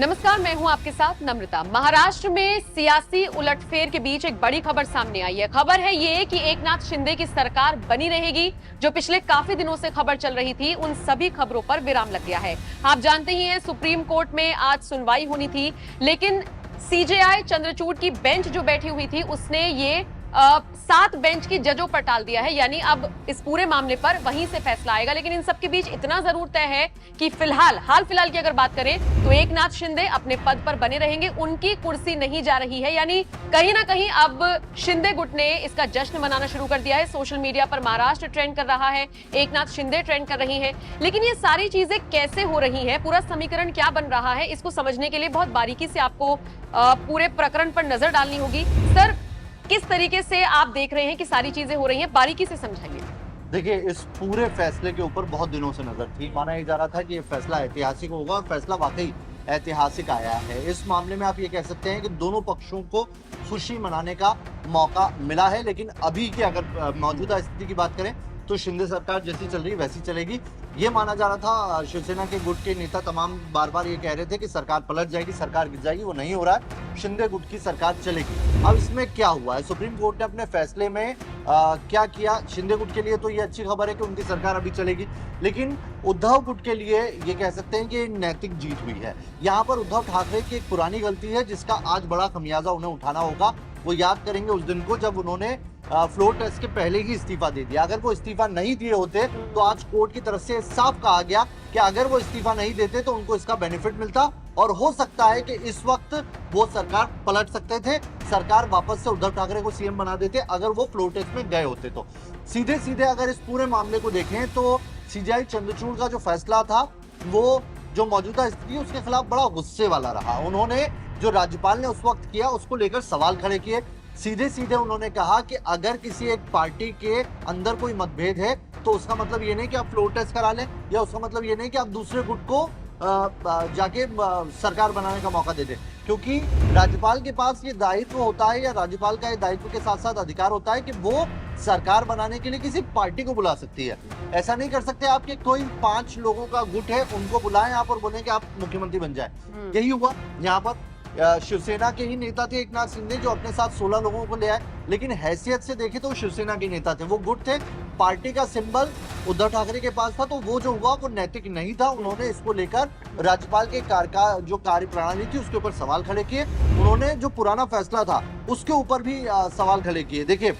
नमस्कार, मैं हूं आपके साथ नम्रता। महाराष्ट्र में सियासी उलटफेर के बीच एक बड़ी खबर सामने आई है। खबर है ये कि एकनाथ शिंदे की सरकार बनी रहेगी। जो पिछले काफी दिनों से खबर चल रही थी, उन सभी खबरों पर विराम लग गया है। आप जानते ही हैं, सुप्रीम कोर्ट में आज सुनवाई होनी थी, लेकिन सीजेआई चंद्रचूड़ की बेंच जो बैठी हुई थी, उसने ये 7 बेंच की जजों पर टाल दिया है। यानी अब इस पूरे मामले पर वहीं से फैसला आएगा। लेकिन इन सबके बीच इतना जरूर तय है कि हाल फिलहाल की अगर बात करें तो एकनाथ शिंदे अपने पद पर बने रहेंगे, उनकी कुर्सी नहीं जा रही है। यानी कहीं ना कहीं अब शिंदे गुट ने इसका जश्न मनाना शुरू कर दिया है। सोशल मीडिया पर महाराष्ट्र ट्रेंड कर रहा है, एकनाथ शिंदे ट्रेंड कर रही है। लेकिन ये सारी चीजें कैसे हो रही है, पूरा समीकरण क्या बन रहा है, इसको समझने के लिए बहुत बारीकी से आपको पूरे प्रकरण पर नजर डालनी होगी। सर, किस तरीके से आप देख रहे हैं कि सारी चीजें हो रही हैं, बारीकी से समझाइए। देखिए, इस पूरे फैसले के ऊपर बहुत दिनों से नजर थी। माना जा रहा था कि ये फैसला ऐतिहासिक होगा और फैसला वाकई ऐतिहासिक आया है। इस मामले में आप ये कह सकते हैं कि दोनों पक्षों को खुशी मनाने का मौका मिला है। लेकिन अभी की अगर मौजूदा स्थिति की बात करें तो शिंदे सरकार जैसी चल रही वैसी चलेगी। ये माना जा रहा था, शिवसेना के गुट के नेता तमाम बार बार ये कह रहे थे कि सरकार पलट जाएगी, सरकार गिर जाएगी। वो नहीं हो रहा है, शिंदे गुट की सरकार चलेगी। अब इसमें क्या हुआ है, सुप्रीम कोर्ट ने अपने फैसले में क्या किया। शिंदे गुट के लिए तो ये अच्छी खबर है कि उनकी सरकार अभी चलेगी, लेकिन उद्धव गुट के लिए ये कह सकते हैं कि नैतिक जीत हुई है। यहाँ पर उद्धव ठाकरे की एक पुरानी गलती है जिसका आज बड़ा खमियाजा उन्हें उठाना होगा। वो याद करेंगे उस दिन को जब उन्होंने फ्लोर टेस्ट के पहले ही इस्तीफा दे दिया। अगर वो इस्तीफा नहीं दिए होते तो आज कोर्ट की तरफ से साफ कहा गया कि अगर वो इस्तीफा नहीं देते तो उनको इसका बेनिफिट मिलता और हो सकता है कि इस वक्त वो सरकार पलट सकते थे, सरकार वापस से उद्धव ठाकरे को सीएम बना देते अगर वो फ्लोर टेस्ट में गए होते। तो सीधे सीधे अगर इस पूरे मामले को देखें तो सीजेआई चंद्रचूड़ का जो फैसला था वो जो मौजूदा स्थिति है उसके खिलाफ बड़ा गुस्से वाला रहा। उन्होंने जो राज्यपाल ने उस वक्त किया उसको लेकर सवाल खड़े किए। सीधे सीधे उन्होंने कहा कि अगर किसी एक पार्टी के अंदर कोई मतभेद है तो उसका मतलब ये नहीं कि आप फ्लोर टेस्ट करा लें, या उसका मतलब ये नहीं कि आप दूसरे गुट को जाके सरकार बनाने का मौका दे दें। क्योंकि राज्यपाल के पास ये दायित्व होता है, या राज्यपाल का ये दायित्व के साथ साथ अधिकार होता है कि वो सरकार बनाने के लिए किसी पार्टी को बुला सकती है। ऐसा नहीं कर सकते आप कि कोई 5 लोगों का गुट है उनको बुलाएं आप और बोलें कि आप मुख्यमंत्री बन जाए। यही हुआ यहाँ पर। शिवसेना के ही नेता थे एकनाथ शिंदे जो अपने साथ 16 लोगों को ले आए, लेकिन हैसियत से देखे तो वो शिवसेना के नेता थे, वो गुट थे। पार्टी का सिंबल उद्धव ठाकरे के पास था, तो वो जो हुआ वो नैतिक नहीं था। उन्होंने इसको लेकर राज्यपाल के जो कार्य प्रणाली थी उसके ऊपर सवाल खड़े किए। उन्होंने जो पुराना फैसला था उसके ऊपर भी सवाल खड़े किए। देखिए,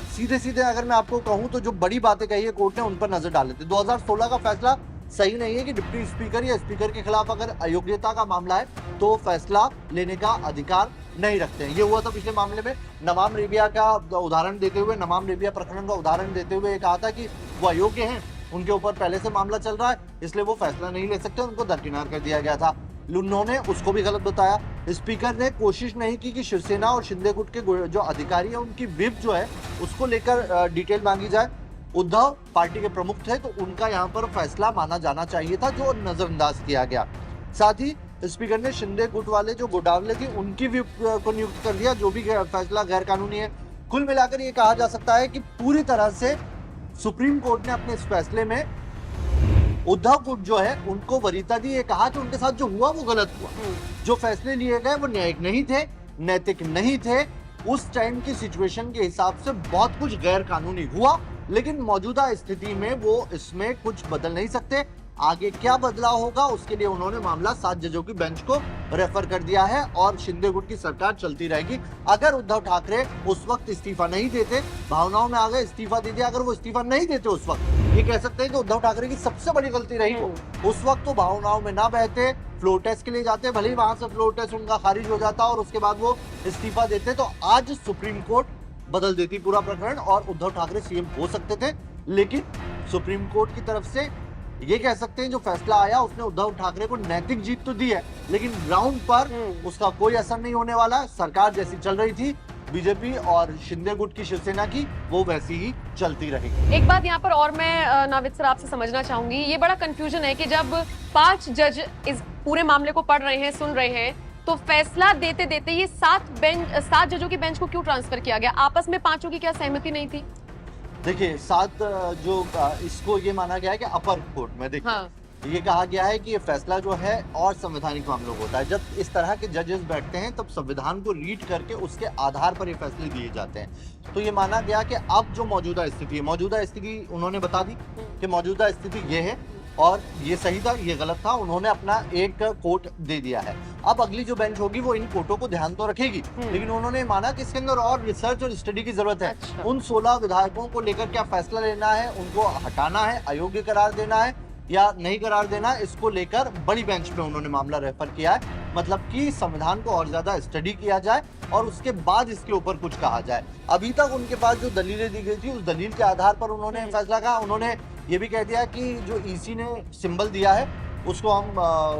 सीधे सीधे अगर मैं आपको कहूं तो जो बड़ी बातें कही है कोर्ट ने उन पर नजर डाल लेते। 2016 का फैसला सही नहीं है कि डिप्टी स्पीकर या स्पीकर के खिलाफ अगर अयोग्यता का मामला है तो फैसला लेने का अधिकार नहीं रखते हैं। ये हुआ था पिछले मामले में। नमाम रेबिया का उदाहरण देते हुए, नमाम रेबिया प्रकरण का उदाहरण देते हुए कहा था कि वो अयोग्य हैं, उनके ऊपर पहले से मामला चल रहा है, इसलिए वो फैसला नहीं ले सकते, उनको दरकिनार कर दिया गया था। उन्होंने उसको भी गलत बताया। स्पीकर ने कोशिश नहीं की कि शिवसेना और शिंदे गुट के जो अधिकारी है उनकी विप जो है उसको लेकर डिटेल मांगी जाए। उद्धव पार्टी के प्रमुख थे तो उनका यहाँ पर फैसला माना जाना चाहिए था, जो नजरअंदाज किया गया। साथ ही स्पीकर ने शिंदे गुट वाले जो गुडावले थी उनकी भी को नियुक्त कर दिया, जो भी फैसला गैर कानूनी है। कुल मिलाकर ये कहा जा सकता है कि पूरी तरह से सुप्रीम कोर्ट ने अपने इस फैसले में उद्धव गुट जो है उनको वरीयता दी। ये कहा कि उनके साथ जो हुआ वो गलत हुआ, जो फैसले लिए गए वो न्यायिक नहीं थे, नैतिक नहीं थे। उस टाइम की सिचुएशन के हिसाब से बहुत कुछ गैर कानूनी हुआ, लेकिन मौजूदा स्थिति में वो इसमें कुछ बदल नहीं सकते। आगे क्या बदलाव होगा उसके लिए उन्होंने मामला 7 जजों की बेंच को रेफर कर दिया है और शिंदे गुट की सरकार चलती रहेगी। अगर उद्धव ठाकरे उस वक्त इस्तीफा नहीं देते, भावनाओं में आ गए इस्तीफा दे दिया, अगर वो इस्तीफा नहीं देते उस वक्त, ये कह सकते हैं कि उद्धव ठाकरे की सबसे बड़ी गलती रही हो। उस वक्त तो भावनाओं में ना बहते, फ्लोर टेस्ट के लिए जाते, भले ही वहां से फ्लोर टेस्ट उनका खारिज हो जाता और उसके बाद वो इस्तीफा देते, तो आज सुप्रीम कोर्ट बदल देती पूरा प्रकरण और उद्धव ठाकरे सीएम हो सकते थे। लेकिन सुप्रीम कोर्ट की तरफ से ये कह सकते हैं जो फैसला आया उसने उद्धव ठाकरे को नैतिक जीत तो दी है, लेकिन ग्राउंड पर उसका कोई असर नहीं होने वाला। सरकार जैसी चल रही थी बीजेपी और शिंदे गुट की शिवसेना की, वो वैसी ही चलती रहेगी। एक बात यहाँ पर और मैं नाविद सर आपसे समझना चाहूंगी, ये बड़ा कंफ्यूजन है कि जब 5 जज इस पूरे मामले को पढ़ रहे हैं, सुन रहे हैं, तो फैसला देते देते ये 7 जजों की बेंच को क्यों ट्रांसफर किया गया? आपस में 5 की क्या सहमति नहीं थी? देखिए, 7 जो इसको ये माना गया है कि अपर कोर्ट में देखिए, ये कहा गया है कि ये फैसला जो है और संवैधानिक मामलों को होता है। जब इस तरह के जजेस बैठते हैं तब संविधान को रीड करके उसके आधार पर ये फैसले दिए जाते हैं। तो ये माना गया कि अब जो मौजूदा स्थिति है, मौजूदा स्थिति उन्होंने बता दी कि मौजूदा स्थिति ये है और ये सही था, ये गलत था, उन्होंने अपना एक कोट दे दिया है। अब अगली जो बेंच होगी वो इन कोटों को ध्यान तो रखेगी, लेकिन उन्होंने माना कि इसके अंदर और रिसर्च और स्टडी की जरूरत है। अच्छा। उन 16 विधायकों को लेकर क्या फैसला लेना है, उनको हटाना है, अयोग्य करार देना है या नहीं करार देना है, इसको लेकर बड़ी बेंच में उन्होंने मामला रेफर किया है। मतलब कि संविधान को और ज्यादा स्टडी किया जाए और उसके बाद इसके ऊपर कुछ कहा जाए। अभी तक उनके पास जो दलीलें दी गई थी उस दलील के आधार पर उन्होंने फैसला कहा। उन्होंने ये भी कह दिया कि जो ईसी ने सिंबल दिया है उसको हम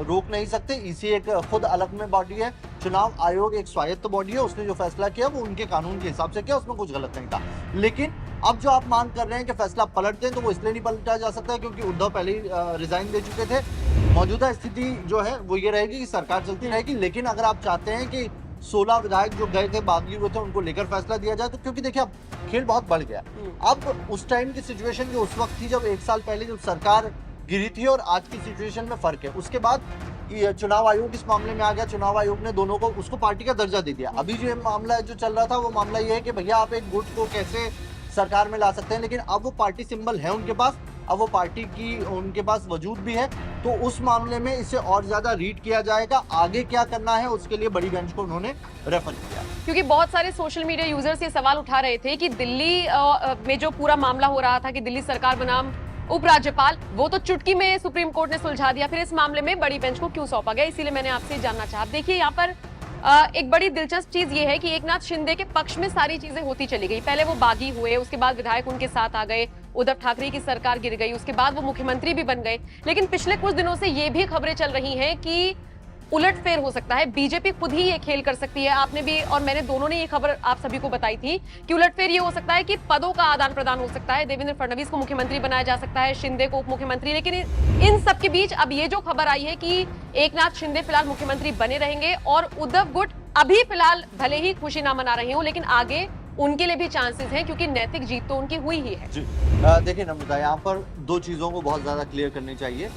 रोक नहीं सकते। ईसी एक खुद अलग में बॉडी है, चुनाव आयोग एक स्वायत्त बॉडी है, उसने जो फैसला किया वो उनके कानून के हिसाब से किया, उसमें कुछ गलत नहीं था। लेकिन अब जो आप मांग कर रहे हैं कि फैसला पलट दें, तो वो इसलिए नहीं पलटा जा सकता क्योंकि उद्धव पहले ही रिजाइन दे चुके थे। मौजूदा स्थिति जो है वो ये रहेगी कि सरकार चलती रहेगी, लेकिन अगर आप चाहते हैं कि 16 विधायक जो गए थे, बागी हुए थे, उनको लेकर फैसला दिया जाए, तो क्योंकि देखिए अब खेल बहुत बढ़ गया। अब उस टाइम की सिचुएशन जो उस वक्त थी, जब 1 साल पहले जब सरकार गिरी थी, और आज की सिचुएशन में फर्क है। उसके बाद ये चुनाव आयोग इस मामले में आ गया, चुनाव आयोग ने दोनों को उसको पार्टी का दर्जा दे दिया। अभी जो मामला जो चल रहा था वो मामला ये है कि भैया आप एक गुट को कैसे सरकार में ला सकते हैं, लेकिन अब वो पार्टी सिंबल है उनके पास, अब वो पार्टी की उनके पास वजूद भी है, तो उस मामले में इसे और ज्यादा रीड किया जाएगा। आगे क्या करना है उसके लिए बड़ी बेंच को उन्होंने रेफर किया। क्योंकि बहुत सारे सोशल मीडिया यूजर्स ये सवाल उठा रहे थे कि दिल्ली में जो पूरा मामला हो रहा था कि दिल्ली सरकार बनाम उपराज्यपाल, वो तो चुटकी में सुप्रीम कोर्ट ने सुलझा दिया, फिर इस मामले में बड़ी बेंच को क्यों सौंपा गया, इसीलिए मैंने आपसे जानना चाहा। देखिए यहाँ पर एक बड़ी दिलचस्प चीज ये है कि एकनाथ शिंदे के पक्ष में सारी चीजें होती चली गई। पहले वो बागी हुए, उसके बाद विधायक उनके साथ आ गए, उद्धव ठाकरे की सरकार गिर गई, उसके बाद वो मुख्यमंत्री भी बन गए। लेकिन पिछले कुछ दिनों से ये भी खबरें चल रही हैं कि उलटफेर हो सकता है, बीजेपी खुद ही ये खेल कर सकती है। आपने भी और मैंने दोनों ने ये खबर आप सभी को बताई थी कि उलटफेर ये हो सकता है कि पदों का आदान प्रदान हो सकता है, देवेंद्र फडणवीस को मुख्यमंत्री बनाया जा सकता है, शिंदे को उप मुख्यमंत्री। लेकिन इन सब के बीच अब ये जो खबर आई है कि एकनाथ शिंदे फिलहाल मुख्यमंत्री बने रहेंगे और उद्धव गुट अभी फिलहाल भले ही खुशी ना मना रहे हो, लेकिन आगे उनके लिए भी चांसेस हैं क्योंकि नैतिक जीत तो उनकी हुई ही है। देखिए नम्रता, यहाँ पर दो चीजों को बहुत ज्यादा क्लियर करनी चाहिए,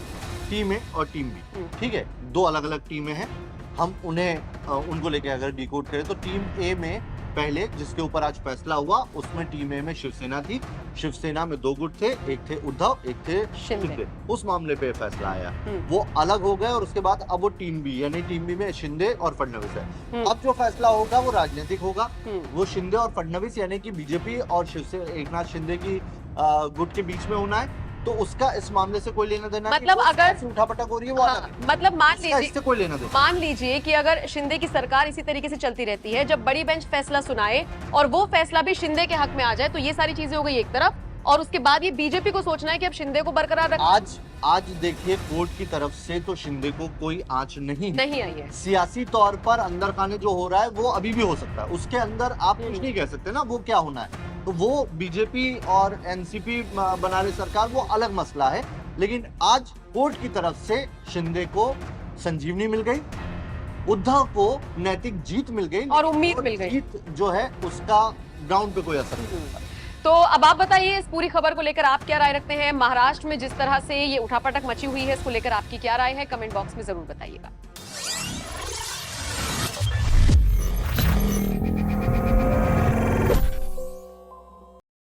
टीम ए और टीम बी। ठीक है, दो अलग अलग टीमें हैं, हम उनको लेके अगर डिकोड करें तो टीम ए में पहले जिसके ऊपर आज फैसला हुआ उसमें टीम ए में शिवसेना थी। शिवसेना में 2 गुट थे, एक थे उद्धव, एक थे शिंदे। उस मामले पे फैसला आया, वो अलग हो गए और उसके बाद अब वो टीम बी यानी टीम बी में शिंदे और फडणवीस है। अब जो फैसला होगा वो राजनीतिक होगा, वो शिंदे और फडणवीस यानी कि बीजेपी और शिवसेना एकनाथ शिंदे की गुट के बीच में होना है। तो उसका इस मामले से कोई लेना देना मतलब नहीं, अगर उठापटक हो रही है वो अलग है। मतलब इससे कोई लेना देना। मान लीजिए कि अगर शिंदे की सरकार इसी तरीके से चलती रहती है, जब बड़ी बेंच फैसला सुनाए और वो फैसला भी शिंदे के हक में आ जाए, तो ये सारी चीजें हो गई एक तरफ, और उसके बाद ये बीजेपी को सोचना है कि अब शिंदे को बरकरार रखना। आज देखिए कोर्ट की तरफ से तो शिंदे को कोई आंच नहीं आई है। सियासी तौर पर अंदर खाने जो हो रहा है वो अभी भी हो सकता है, उसके अंदर आप कुछ नहीं कह सकते ना वो क्या होना है। तो वो बीजेपी और एनसीपी बना रही सरकार वो अलग मसला है, लेकिन आज कोर्ट की तरफ से शिंदे को संजीवनी मिल गई, उद्धव को नैतिक जीत मिल गई और उम्मीद मिल गई। जीत जो है उसका ग्राउंड पे कोई असर नहीं होता। तो अब आप बताइए इस पूरी खबर को लेकर आप क्या राय रखते हैं? महाराष्ट्र में जिस तरह से ये उठापटक मची हुई है, इसको लेकर आपकी क्या राय है? कमेंट बॉक्स में जरूर बताइएगा।